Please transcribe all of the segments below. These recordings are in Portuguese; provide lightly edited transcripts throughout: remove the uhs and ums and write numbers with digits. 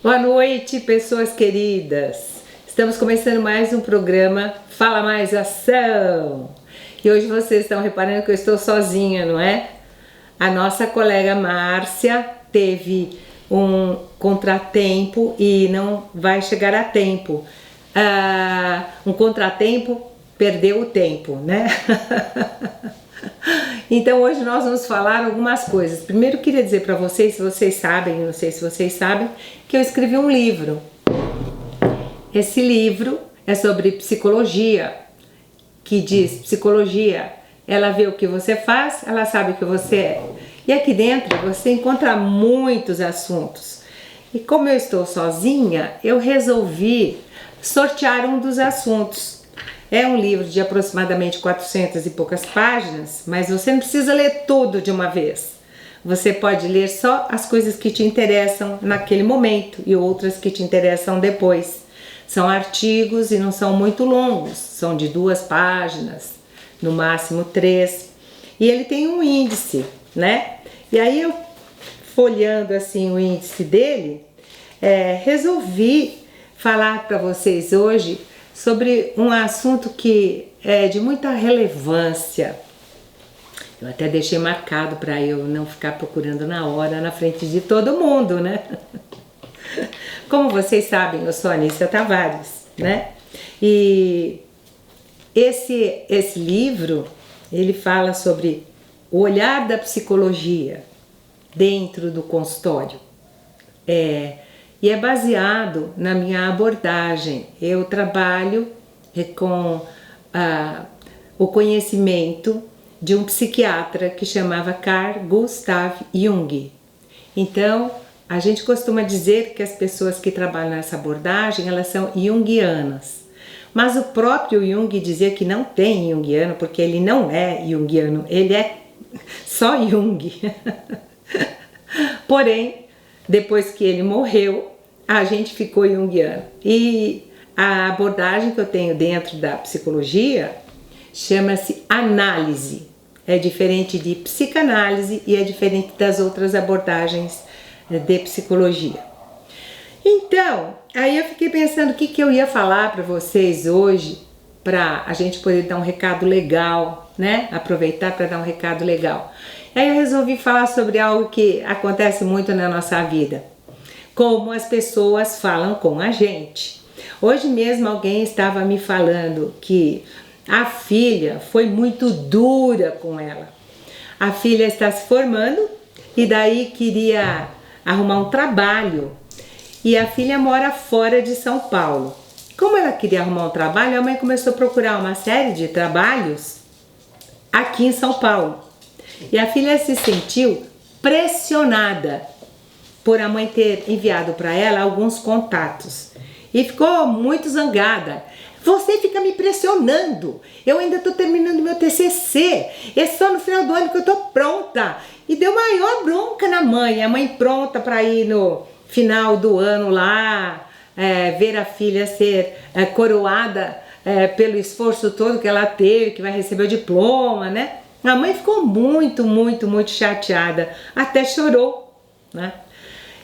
Boa noite, pessoas queridas. Estamos começando mais um programa Fala Mais Ação. E hoje vocês estão reparando que eu estou sozinha, não é? A nossa colega Márcia teve um contratempo e não vai chegar a tempo. Um contratempo, perdeu o tempo, né? Então hoje nós vamos falar algumas coisas. Primeiro queria dizer para vocês, se vocês sabem, não sei se vocês sabem, que eu escrevi um livro. Esse livro é sobre psicologia, que diz psicologia, ela vê o que você faz, ela sabe o que você é. E aqui dentro você encontra muitos assuntos. E como eu estou sozinha, eu resolvi sortear um dos assuntos. É um livro de aproximadamente 400 e poucas páginas, mas você não precisa ler tudo de uma vez. Você pode ler só as coisas que te interessam naquele momento e outras que te interessam depois. São artigos e não são muito longos, são de 2 páginas, no máximo 3. E ele tem um índice, né? E aí eu, folheando assim o índice dele, resolvi falar para vocês hoje sobre um assunto que é de muita relevância. Eu até deixei marcado para eu não ficar procurando na hora, na frente de todo mundo, né? Como vocês sabem, eu sou Anícia Tavares, né? E esse livro, ele fala sobre o olhar da psicologia dentro do consultório. E é baseado na minha abordagem. Eu trabalho com o conhecimento de um psiquiatra que chamava Carl Gustav Jung. Então, a gente costuma dizer que as pessoas que trabalham nessa abordagem, elas são junguianas. Mas o próprio Jung dizia que não tem junguiano, porque ele não é junguiano, ele é só Jung. Porém, depois que ele morreu, a gente ficou junguiano. E a abordagem que eu tenho dentro da psicologia chama-se análise. É diferente de psicanálise e é diferente das outras abordagens de psicologia. Então, aí eu fiquei pensando o que eu ia falar para vocês hoje, para a gente poder dar um recado legal, né? Aproveitar para dar um recado legal. Aí eu resolvi falar sobre algo que acontece muito na nossa vida. Como as pessoas falam com a gente. Hoje mesmo alguém estava me falando que a filha foi muito dura com ela. A filha está se formando e daí queria arrumar um trabalho. E a filha mora fora de São Paulo. Como ela queria arrumar um trabalho, a mãe começou a procurar uma série de trabalhos aqui em São Paulo. E a filha se sentiu pressionada por a mãe ter enviado para ela alguns contatos. E ficou muito zangada. Você fica me pressionando. Eu ainda estou terminando meu TCC. É só no final do ano que eu estou pronta. E deu maior bronca na mãe. A mãe pronta para ir no final do ano lá, ver a filha ser coroada pelo esforço todo que ela teve, que vai receber o diploma, né? A mãe ficou muito, muito, muito chateada. Até chorou, né?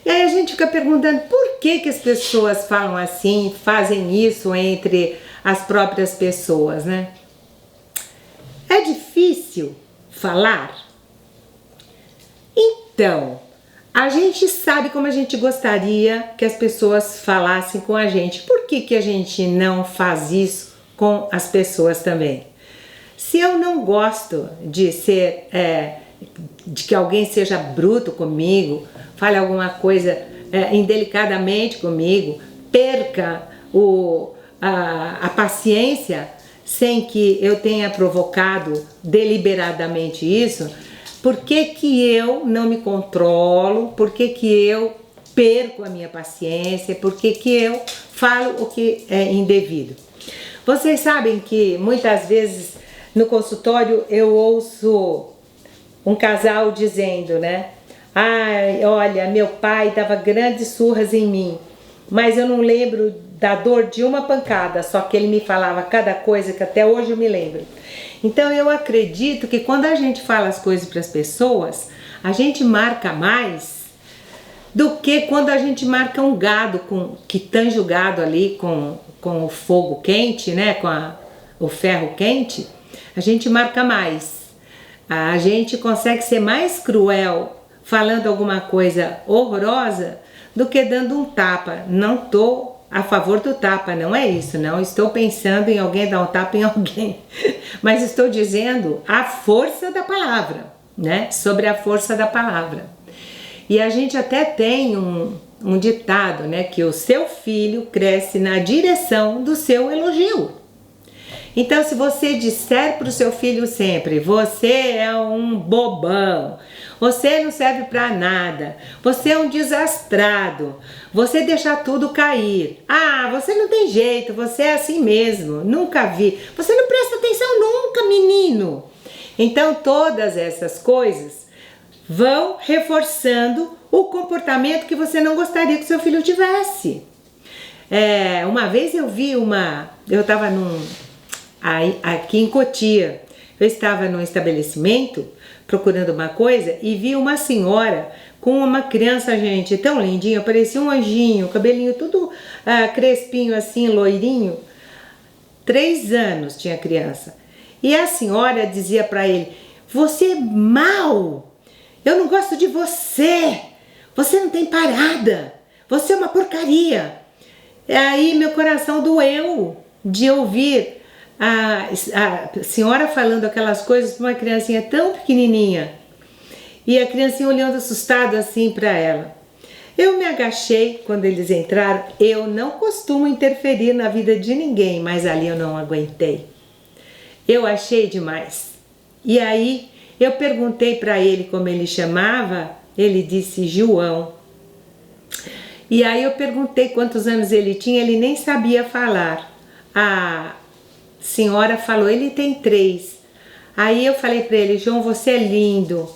E aí a gente fica perguntando por que as pessoas falam assim, fazem isso entre as próprias pessoas, né? É difícil falar? Então, a gente sabe como a gente gostaria que as pessoas falassem com a gente. Por que a gente não faz isso com as pessoas também? Se eu não gosto de de que alguém seja bruto comigo, fale alguma coisa indelicadamente comigo, perca a paciência sem que eu tenha provocado deliberadamente isso, por que eu não me controlo, por que eu perco a minha paciência, por que eu falo o que é indevido? Vocês sabem que muitas vezes no consultório eu ouço um casal dizendo, né? Ai, olha, meu pai dava grandes surras em mim, mas eu não lembro da dor de uma pancada, só que ele me falava cada coisa que até hoje eu me lembro. Então eu acredito que quando a gente fala as coisas para as pessoas, a gente marca mais do que quando a gente marca um gado, que tange o gado ali com o fogo quente, né? Com o ferro quente, a gente marca mais. A gente consegue ser mais cruel falando alguma coisa horrorosa do que dando um tapa. Não estou a favor do tapa, não é isso, não estou pensando em alguém dar um tapa em alguém, mas estou dizendo a força da palavra, né? Sobre a força da palavra. E a gente até tem um ditado, né? Que o seu filho cresce na direção do seu elogio. Então, se você disser para o seu filho sempre, você é um bobão, você não serve para nada, você é um desastrado, você deixa tudo cair, você não tem jeito, você é assim mesmo, nunca vi, você não presta atenção nunca, menino. Então, todas essas coisas vão reforçando o comportamento que você não gostaria que seu filho tivesse. Uma vez eu estava aqui em Cotia, eu estava num estabelecimento procurando uma coisa e vi uma senhora com uma criança, gente, tão lindinha, parecia um anjinho, cabelinho tudo crespinho assim, loirinho. 3 anos tinha a criança. E a senhora dizia para ele: você é mau, eu não gosto de você, você não tem parada, você é uma porcaria. E aí meu coração doeu de ouvir a senhora falando aquelas coisas para uma criancinha tão pequenininha, e a criancinha olhando assustada assim para ela. Eu me agachei quando eles entraram. Eu não costumo interferir na vida de ninguém, mas ali eu não aguentei. Eu achei demais. E aí eu perguntei para ele como ele chamava. Ele disse João. E aí eu perguntei quantos anos ele tinha. Ele nem sabia falar. A senhora falou: ele tem 3. Aí eu falei para ele: João, você é lindo,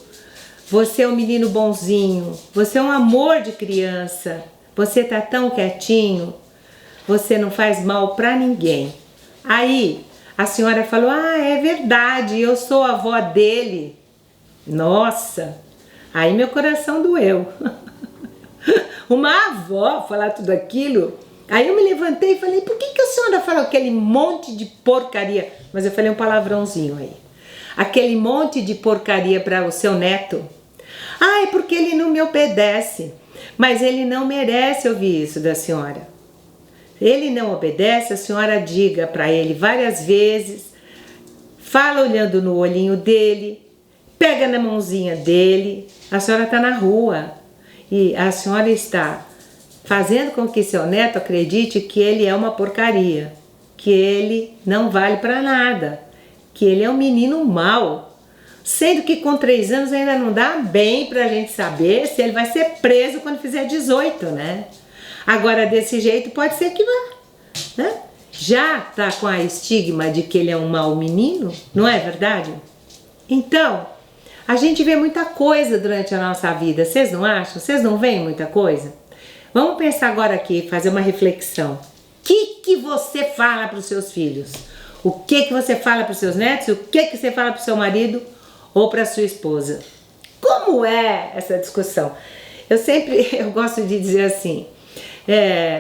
você é um menino bonzinho, você é um amor de criança, você tá tão quietinho, você não faz mal para ninguém. Aí a senhora falou: é verdade, eu sou a avó dele. Nossa, aí meu coração doeu. Uma avó falar tudo aquilo. Aí eu me levantei e falei: por que a senhora falou aquele monte de porcaria? Mas eu falei um palavrãozinho aí. Aquele monte de porcaria para o seu neto? É porque ele não me obedece. Mas ele não merece ouvir isso da senhora. Ele não obedece, a senhora diga para ele várias vezes, fala olhando no olhinho dele, pega na mãozinha dele. A senhora está na rua e a senhora está fazendo com que seu neto acredite que ele é uma porcaria, que ele não vale para nada, que ele é um menino mau, sendo que com 3 anos ainda não dá bem para a gente saber se ele vai ser preso quando fizer 18, né? Agora desse jeito pode ser que vá, né? Já tá com a estigma de que ele é um mau menino, não é verdade? Então, a gente vê muita coisa durante a nossa vida, vocês não acham? Vocês não veem muita coisa? Vamos pensar agora aqui, fazer uma reflexão. O que você fala para os seus filhos? O que você fala para os seus netos? O que você fala para o seu marido ou para a sua esposa? Como é essa discussão? Eu gosto de dizer assim,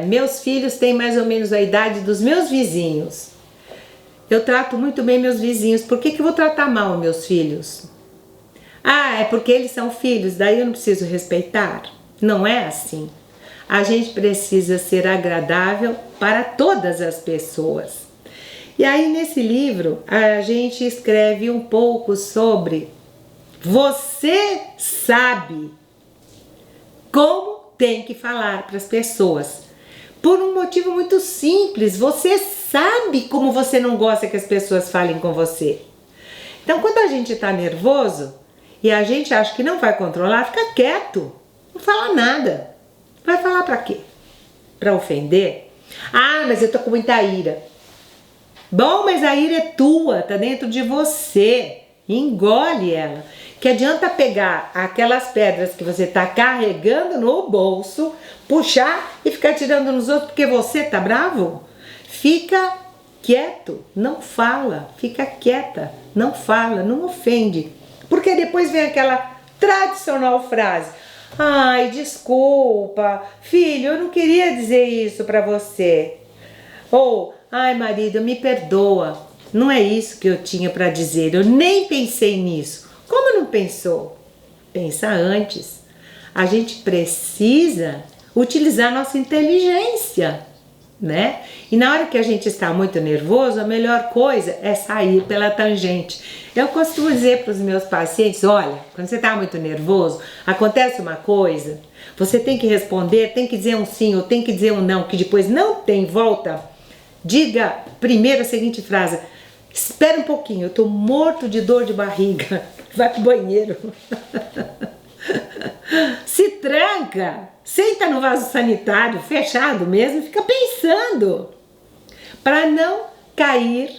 meus filhos têm mais ou menos a idade dos meus vizinhos. Eu trato muito bem meus vizinhos. Por que eu vou tratar mal meus filhos? É porque eles são filhos, daí eu não preciso respeitar? Não é assim. A gente precisa ser agradável para todas as pessoas. E aí nesse livro a gente escreve um pouco sobre você sabe como tem que falar para as pessoas. Por um motivo muito simples, você sabe como você não gosta que as pessoas falem com você. Então quando a gente está nervoso e a gente acha que não vai controlar, fica quieto, não fala nada. Vai falar pra quê? Pra ofender? Mas eu tô com muita ira. Bom, mas a ira é tua, tá dentro de você. Engole ela. Que adianta pegar aquelas pedras que você tá carregando no bolso, puxar e ficar tirando nos outros porque você tá bravo? Fica quieto, não fala. Fica quieta, não fala, não ofende. Porque depois vem aquela tradicional frase: Ai, desculpa, filho, eu não queria dizer isso pra você. Ou, ai, marido, me perdoa. Não é isso que eu tinha pra dizer. Eu nem pensei nisso. Como não pensou? Pensa antes. A gente precisa utilizar nossa inteligência, né? E na hora que a gente está muito nervoso, a melhor coisa é sair pela tangente. Eu costumo dizer para os meus pacientes, olha, quando você está muito nervoso, acontece uma coisa, você tem que responder, tem que dizer um sim ou tem que dizer um não, que depois não tem volta. Diga primeiro a seguinte frase: espera um pouquinho, eu tô morto de dor de barriga. Vai pro banheiro. Se tranca, senta no vaso sanitário, fechado mesmo, e fica pensando. Para não cair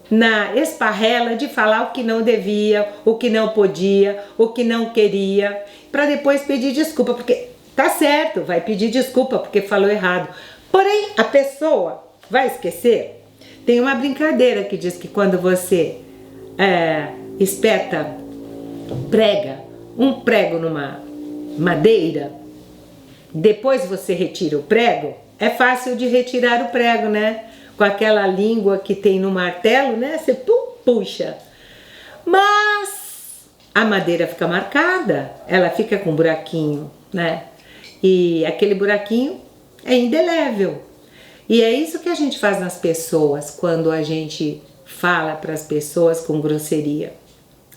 na esparrela de falar o que não devia, o que não podia, o que não queria, para depois pedir desculpa, porque tá certo, vai pedir desculpa porque falou errado. Porém, a pessoa vai esquecer. Tem uma brincadeira que diz que quando você prega um prego numa madeira, depois você retira o prego, é fácil de retirar o prego, né? Com aquela língua que tem no martelo, né? Você puxa. Mas a madeira fica marcada, ela fica com um buraquinho, né? E aquele buraquinho é indelével. E é isso que a gente faz nas pessoas quando a gente fala para as pessoas com grosseria.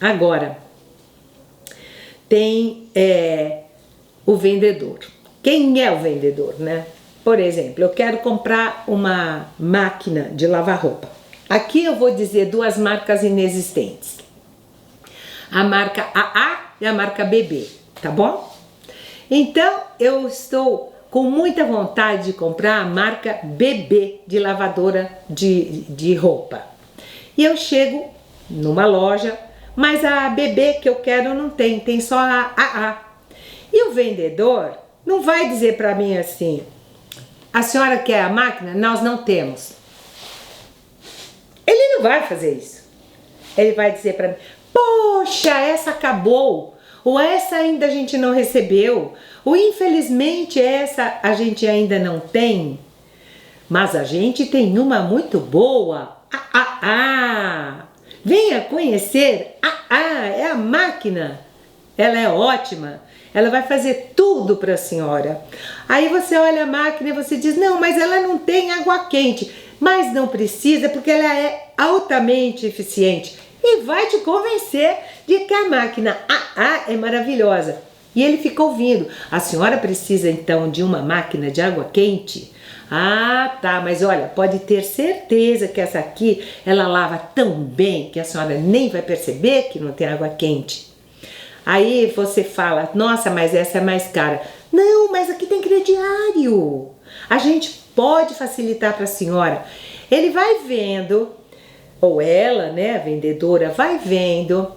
Agora, tem o vendedor. Quem é o vendedor, né? Por exemplo, eu quero comprar uma máquina de lavar roupa. Aqui eu vou dizer duas marcas inexistentes. A marca AA e a marca BB, tá bom? Então, eu estou com muita vontade de comprar a marca BB de lavadora de roupa. E eu chego numa loja, mas a BB que eu quero não tem, tem só a AA. E o vendedor não vai dizer para mim assim: a senhora quer a máquina? Nós não temos. Ele não vai fazer isso. Ele vai dizer para mim: poxa, essa acabou. Ou essa ainda a gente não recebeu. Ou infelizmente essa a gente ainda não tem. Mas a gente tem uma muito boa. Venha conhecer. É a máquina. Ela é ótima. Ela vai fazer tudo para a senhora. Aí você olha a máquina e você diz: não, mas ela não tem água quente. Mas não precisa, porque ela é altamente eficiente. E vai te convencer de que a máquina AA é maravilhosa. E ele fica ouvindo: a senhora precisa então de uma máquina de água quente? Ah, tá, mas olha, pode ter certeza que essa aqui, ela lava tão bem que a senhora nem vai perceber que não tem água quente. Aí você fala: nossa, mas essa é mais cara. Não, mas aqui tem crediário. A gente pode facilitar para a senhora. Ele vai vendo, ou ela, né, a vendedora, vai vendo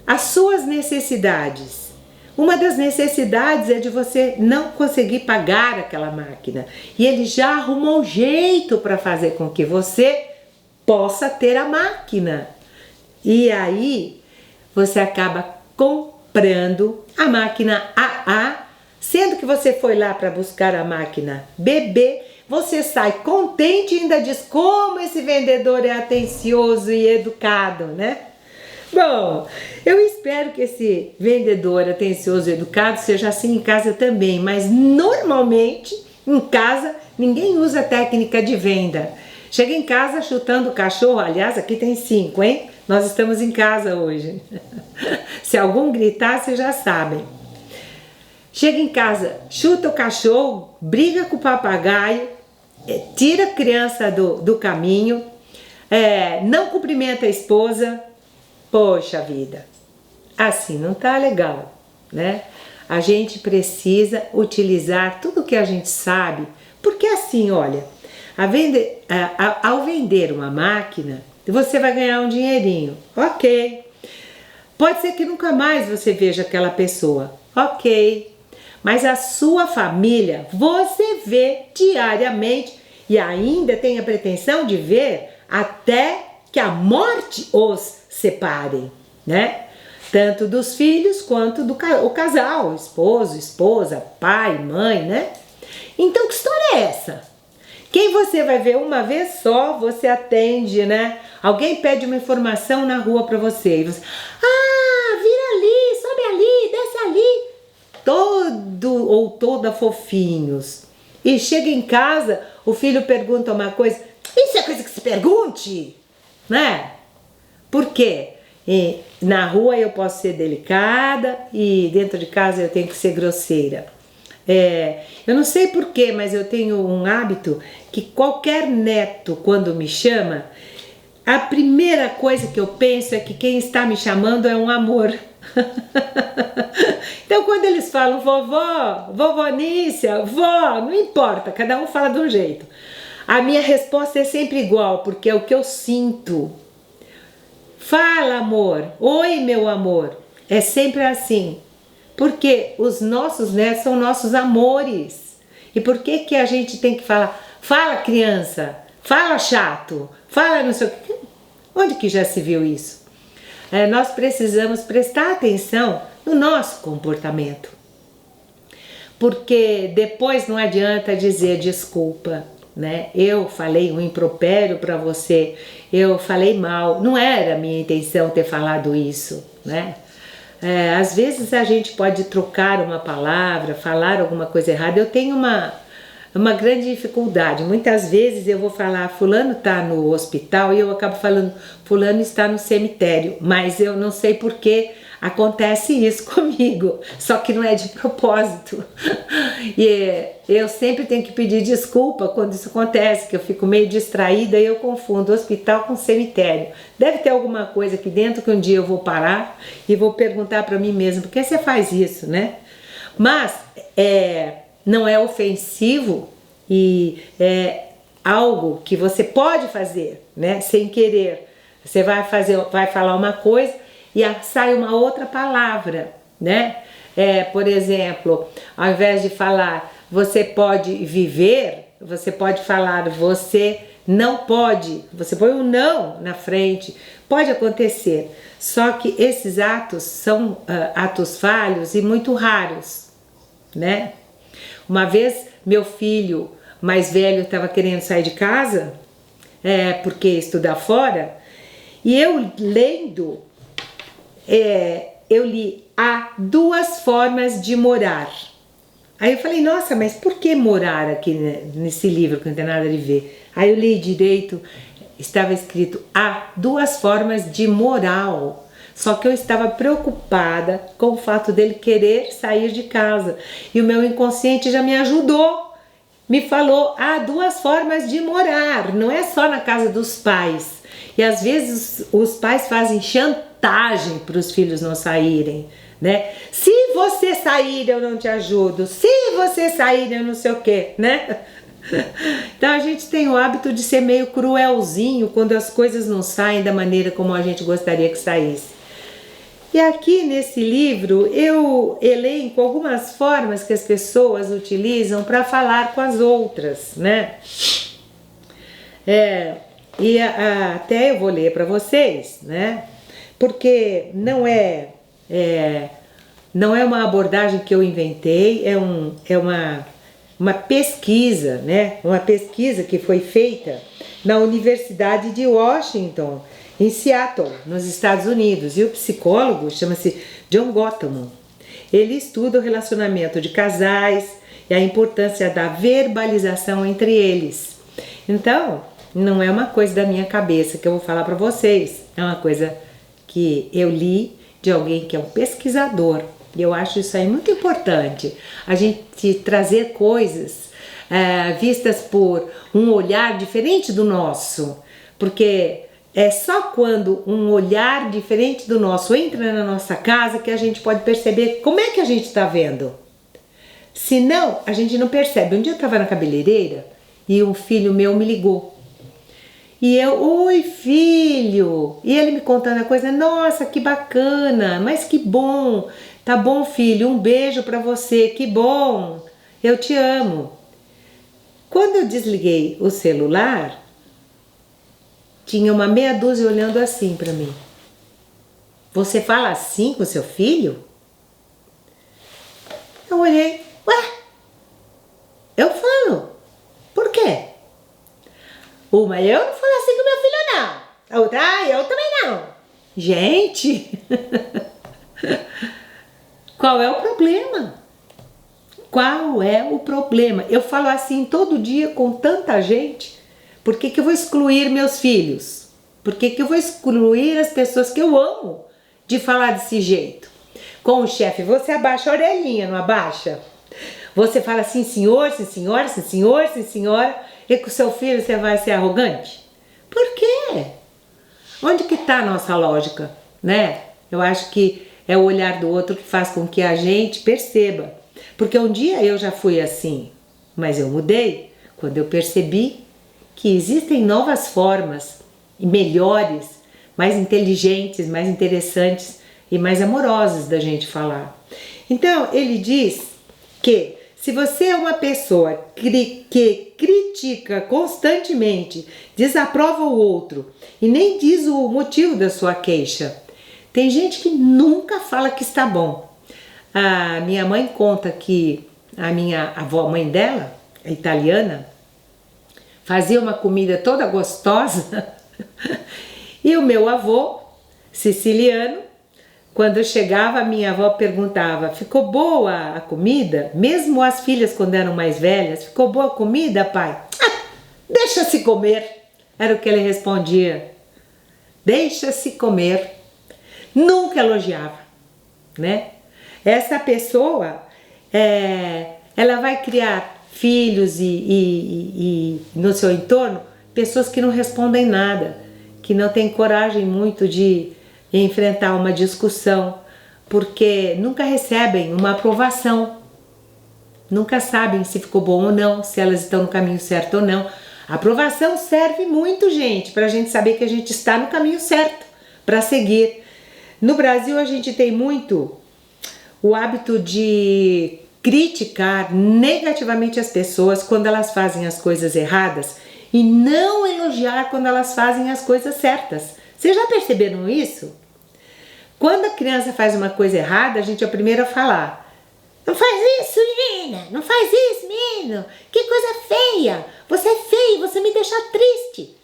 as suas necessidades. Uma das necessidades é de você não conseguir pagar aquela máquina. E ele já arrumou um jeito para fazer com que você possa ter a máquina. E aí você acaba comprando a máquina AA, sendo que você foi lá para buscar a máquina BB, você sai contente e ainda diz como esse vendedor é atencioso e educado, né? Bom, eu espero que esse vendedor atencioso e educado seja assim em casa também, mas normalmente em casa ninguém usa técnica de venda. Chega em casa chutando o cachorro, aliás, aqui tem 5, hein? Nós estamos em casa hoje. Se algum gritar, vocês já sabem. Chega em casa, chuta o cachorro, briga com o papagaio, tira a criança do caminho, não cumprimenta a esposa. Poxa vida, assim não tá legal, né? A gente precisa utilizar tudo que a gente sabe, porque assim, olha, ao vender uma máquina, você vai ganhar um dinheirinho, ok. Pode ser que nunca mais você veja aquela pessoa, ok. Mas a sua família você vê diariamente e ainda tem a pretensão de ver até que a morte os separem, né? tanto dos filhos quanto do o casal, esposo, esposa, pai, mãe, né? Então, que história é essa? Quem você vai ver uma vez só, você atende, né? Alguém pede uma informação na rua para você e você, vira ali, sobe ali, desce ali. Todo ou toda fofinhos. E chega em casa, o filho pergunta uma coisa, isso é coisa que se pergunte, né? Por quê? E na rua eu posso ser delicada e dentro de casa eu tenho que ser grosseira. Eu não sei porquê, mas eu tenho um hábito que qualquer neto, quando me chama, a primeira coisa que eu penso é que quem está me chamando é um amor. Então quando eles falam vovó, vovó Nícia, vó, não importa, cada um fala de um jeito. A minha resposta é sempre igual, porque é o que eu sinto. Fala, amor. Oi, meu amor. É sempre assim. Porque os nossos netos são nossos amores. E por que que a gente tem que falar? Fala, criança. Fala, chato. Fala, não sei o quê. Onde que já se viu isso? Nós precisamos prestar atenção no nosso comportamento. Porque depois não adianta dizer desculpa, né? Eu falei um impropério para você, eu falei mal, não era minha intenção ter falado isso, né? Às vezes a gente pode trocar uma palavra, falar alguma coisa errada. Eu tenho uma grande dificuldade. Muitas vezes eu vou falar, fulano está no hospital e eu acabo falando, fulano está no cemitério, mas eu não sei por que acontece isso comigo, só que não é de propósito. E eu sempre tenho que pedir desculpa quando isso acontece, que eu fico meio distraída e eu confundo hospital com cemitério. Deve ter alguma coisa aqui dentro que um dia eu vou parar e vou perguntar para mim mesma, por que você faz isso, né? Mas não é ofensivo e é algo que você pode fazer, né? Sem querer. Você vai falar uma coisa e sai uma outra palavra, né? Por exemplo, ao invés de falar você pode viver, você pode falar você não pode, você põe um não na frente, pode acontecer, só que esses atos são atos falhos e muito raros, né? Uma vez meu filho mais velho estava querendo sair de casa, porque ia estudar fora, e eu lendo, eu li há 2 formas de morar. Aí eu falei, nossa, mas por que morar aqui nesse livro que não tem nada a ver? Aí eu li direito, estava escrito há 2 formas de moral. Só que eu estava preocupada com o fato dele querer sair de casa. E o meu inconsciente já me ajudou. Me falou, há 2 formas de morar, não é só na casa dos pais. E às vezes os pais fazem chantagem para os filhos não saírem, né? Se você sair eu não te ajudo, se você sair eu não sei o quê, né? Então a gente tem o hábito de ser meio cruelzinho quando as coisas não saem da maneira como a gente gostaria que saísse. E aqui nesse livro eu elenco algumas formas que as pessoas utilizam para falar com as outras, né? Até eu vou ler para vocês, né? Porque não é uma abordagem que eu inventei, é uma pesquisa, né? Uma pesquisa que foi feita na Universidade de Washington, em Seattle, nos Estados Unidos. E o psicólogo chama-se John Gottman. Ele estuda o relacionamento de casais e a importância da verbalização entre eles. Então, não é uma coisa da minha cabeça que eu vou falar para vocês. É uma coisa que eu li de alguém que é um pesquisador. E eu acho isso aí muito importante. A gente trazer coisas vistas por um olhar diferente do nosso. Porque é só quando um olhar diferente do nosso entra na nossa casa que a gente pode perceber como é que a gente está vendo. Senão, a gente não percebe. Um dia eu estava na cabeleireira e um filho meu me ligou. E eu, oi filho! E ele me contando a coisa, nossa, que bacana, mas que bom! Tá bom, filho, um beijo pra você, que bom! Eu te amo. Quando eu desliguei o celular, tinha uma meia dúzia olhando assim pra mim. você fala assim com seu filho? Eu olhei, ué, eu falo, por quê? Uma, eu não falo assim com meu filho não, a outra, eu também não. Gente, qual é o problema? Qual é o problema? Eu falo assim todo dia com tanta gente, por que que eu vou excluir meus filhos? Por que que eu vou excluir as pessoas que eu amo de falar desse jeito? Com o chefe, você abaixa a orelhinha, não abaixa? Você fala assim, senhor, sim senhora, sim senhor, sim senhora, e com o seu filho você vai ser arrogante? Por quê? Onde que está a nossa lógica, né? Eu acho que é o olhar do outro que faz com que a gente perceba. Porque um dia eu já fui assim, mas eu mudei quando eu percebi que existem novas formas, melhores, mais inteligentes, mais interessantes e mais amorosas da gente falar. Então, ele diz que se você é uma pessoa que critica constantemente, desaprova o outro e nem diz o motivo da sua queixa, tem gente que nunca fala que está bom. A minha mãe conta que a minha avó, a mãe dela, a italiana, fazia uma comida toda gostosa e o meu avô, siciliano, quando chegava, a minha avó perguntava, ficou boa a comida? Mesmo as filhas, quando eram mais velhas, ficou boa a comida, pai? Ah, deixa-se comer, era o que ele respondia. Deixa-se comer. Nunca elogiava, né? Essa pessoa, ela vai criar filhos e no seu entorno, pessoas que não respondem nada, que não têm coragem muito de enfrentar uma discussão, porque nunca recebem uma aprovação, nunca sabem se ficou bom ou não, se elas estão no caminho certo ou não. A aprovação serve muito, gente, para a gente saber que a gente está no caminho certo, para seguir. No Brasil a gente tem muito o hábito de criticar negativamente as pessoas quando elas fazem as coisas erradas e não elogiar quando elas fazem as coisas certas. Vocês já perceberam isso? Quando a criança faz uma coisa errada, a gente é o primeiro a falar. Não faz isso, menina! Não faz isso, menino! Que coisa feia! Você é feio, você me deixa triste.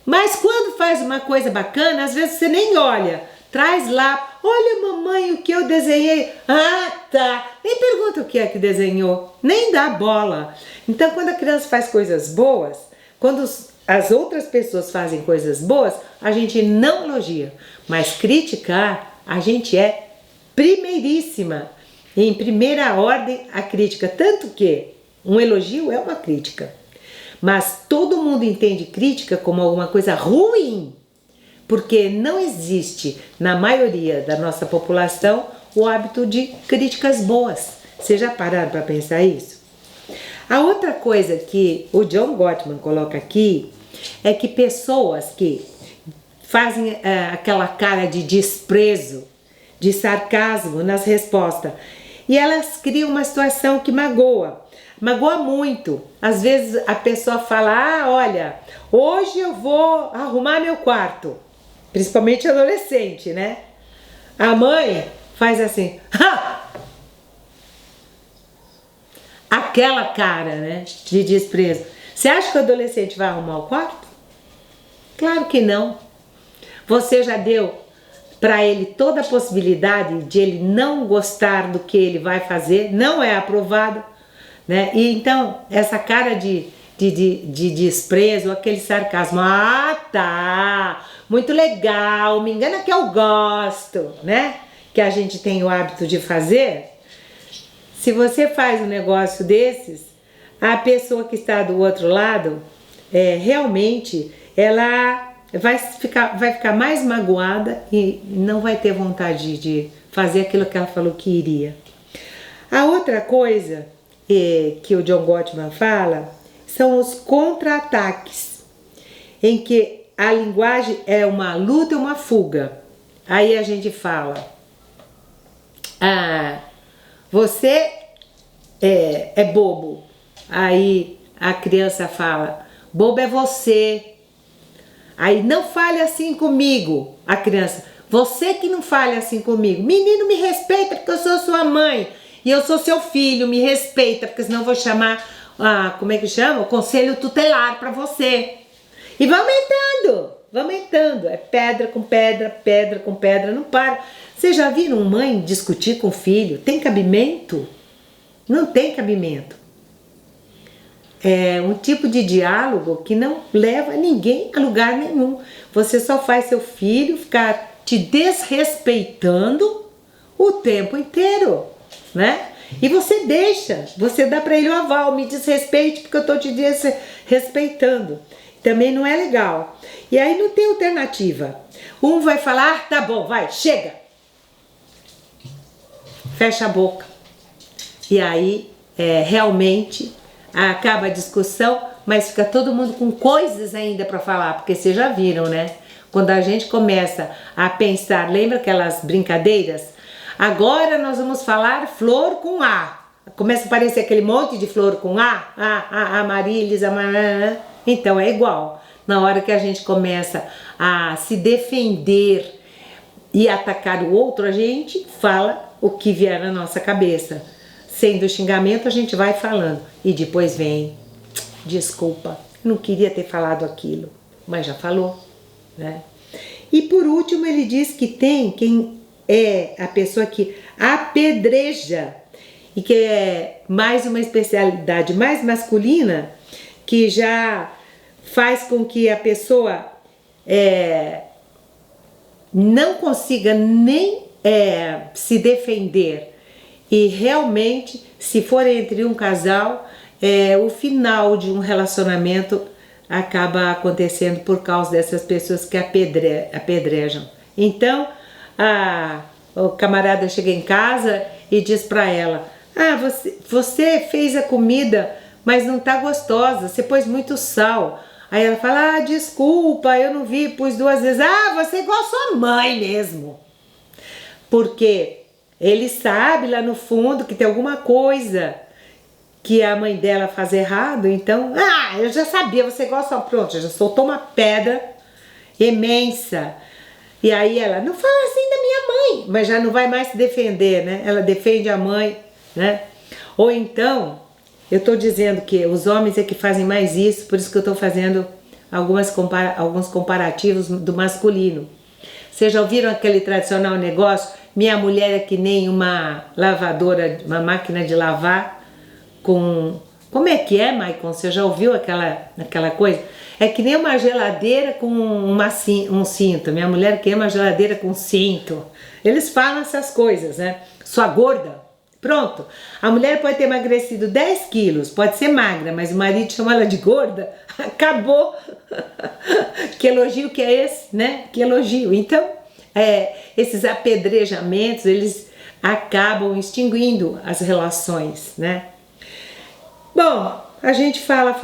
Mas quando faz uma coisa bacana, às vezes você nem olha. Traz lá, olha mamãe o que eu desenhei. Ah, tá. Nem pergunta o que é que desenhou. Nem dá bola. Então quando a criança faz coisas boas, quando as outras pessoas fazem coisas boas, a gente não elogia. Mas criticar, a gente é primeiríssima. Em primeira ordem a crítica. Tanto que um elogio é uma crítica. Mas todo mundo entende crítica como alguma coisa ruim. Porque não existe, na maioria da nossa população, o hábito de críticas boas. Vocês já pararam para pensar isso? A outra coisa que o John Gottman coloca aqui é que pessoas que fazem aquela cara de desprezo, de sarcasmo nas respostas, e elas criam uma situação que magoa muito. Às vezes a pessoa fala, olha, hoje eu vou arrumar meu quarto. Principalmente adolescente, né? A mãe faz assim, ha! Aquela cara, né, de desprezo. Você acha que o adolescente vai arrumar o quarto? Claro que não. Você já deu para ele toda a possibilidade de ele não gostar do que ele vai fazer, não é aprovado, né? E então, essa cara de desprezo, aquele sarcasmo, tá, muito legal, me engana que eu gosto, né? Que a gente tem o hábito de fazer. Se você faz um negócio desses, a pessoa que está do outro lado, realmente, ela vai ficar mais magoada e não vai ter vontade de fazer aquilo que ela falou que iria. A outra coisa que o John Gottman fala são os contra-ataques, em que a linguagem é uma luta e uma fuga. Aí a gente fala, você é bobo. Aí a criança fala, bobo é você. Aí não fale assim comigo. A criança, Você que não fale assim comigo. Menino, me respeita porque eu sou sua mãe. E eu sou seu filho, me respeita, porque senão eu vou chamar, como é que chama? O conselho tutelar pra você. E vai aumentando, vai aumentando. É pedra com pedra, pedra com pedra, não para. Vocês já viram mãe discutir com filho? Tem cabimento? Não tem cabimento. É um tipo de diálogo que não leva ninguém a lugar nenhum. Você só faz seu filho ficar te desrespeitando o tempo inteiro, né? E você deixa, você dá para ele o aval, me desrespeite porque eu tô te desrespeitando. Também não é legal. E aí não tem alternativa. Um vai falar, tá bom, vai, chega. Fecha a boca. E aí, realmente, acaba a discussão, mas fica todo mundo com coisas ainda para falar, porque vocês já viram, né? Quando a gente começa a pensar, lembra aquelas brincadeiras? Agora nós vamos falar flor com A. Começa a aparecer aquele monte de flor com A, Amarílis, Amarã. Então é igual. Na hora que a gente começa a se defender e atacar o outro, a gente fala o que vier na nossa cabeça. Sendo xingamento, a gente vai falando. E depois vem, desculpa, não queria ter falado aquilo, mas já falou, né? E por último, ele diz que tem quem é a pessoa que apedreja, e que é mais uma especialidade mais masculina, que já faz com que a pessoa não consiga nem se defender. E realmente, se for entre um casal, o final de um relacionamento acaba acontecendo por causa dessas pessoas que apedrejam. Então, o camarada chega em casa e diz para ela: você fez a comida, mas não tá gostosa, você pôs muito sal. Aí ela fala: desculpa, eu não vi, pus 2 vezes. Você é igual a sua mãe mesmo. Porque ele sabe lá no fundo que tem alguma coisa que a mãe dela faz errado. Então, eu já sabia, você gosta, pronto, já soltou uma pedra imensa. E aí ela: não fala assim da minha mãe, mas já não vai mais se defender, né? Ela defende a mãe, né? Ou então, eu tô dizendo que os homens é que fazem mais isso, por isso que eu tô fazendo alguns comparativos do masculino. Vocês já ouviram aquele tradicional negócio? Minha mulher é que nem uma lavadora, uma máquina de lavar com... Como é que é, Maicon? Você já ouviu aquela coisa? É que nem uma geladeira com um cinto. Minha mulher quer uma geladeira com cinto. Eles falam essas coisas, né? Sua gorda. Pronto. A mulher pode ter emagrecido 10 quilos, pode ser magra, mas o marido chama ela de gorda. Acabou. Que elogio que é esse, né? Que elogio. Então, esses apedrejamentos, eles acabam extinguindo as relações, né? Bom, a gente fala,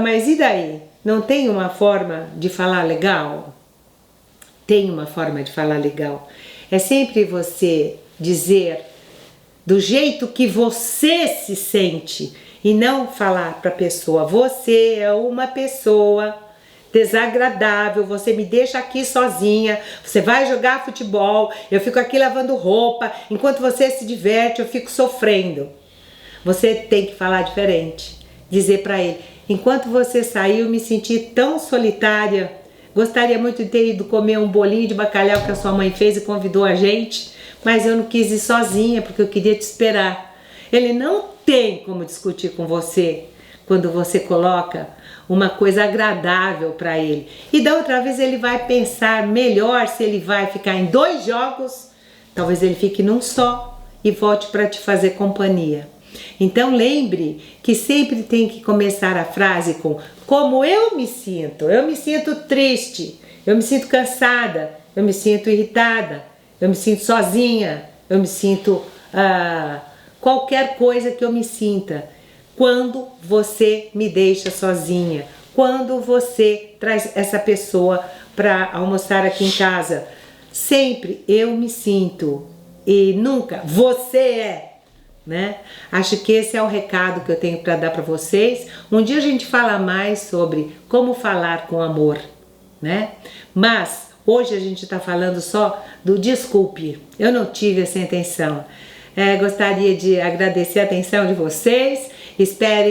mas e daí? Não tem uma forma de falar legal? Tem uma forma de falar legal. É sempre você dizer do jeito que você se sente e não falar para a pessoa: você é uma pessoa desagradável, você me deixa aqui sozinha, você vai jogar futebol, eu fico aqui lavando roupa, enquanto você se diverte eu fico sofrendo. Você tem que falar diferente, dizer para ele: enquanto você saiu, me senti tão solitária, gostaria muito de ter ido comer um bolinho de bacalhau que a sua mãe fez e convidou a gente, mas eu não quis ir sozinha porque eu queria te esperar. Ele não tem como discutir com você quando você coloca uma coisa agradável para ele. E da outra vez ele vai pensar melhor se ele vai ficar em 2 jogos, talvez ele fique num só e volte para te fazer companhia. Então lembre que sempre tem que começar a frase com: como eu me sinto triste, eu me sinto cansada, eu me sinto irritada, eu me sinto sozinha, eu me sinto qualquer coisa que eu me sinta. Quando você me deixa sozinha, quando você traz essa pessoa para almoçar aqui em casa, sempre eu me sinto e nunca você é. Né? Acho que esse é o recado que eu tenho para dar para vocês. Um dia a gente fala mais sobre como falar com amor, né? Mas Hoje a gente está falando só do desculpe, eu não tive essa intenção. Gostaria de agradecer a atenção de vocês, esperem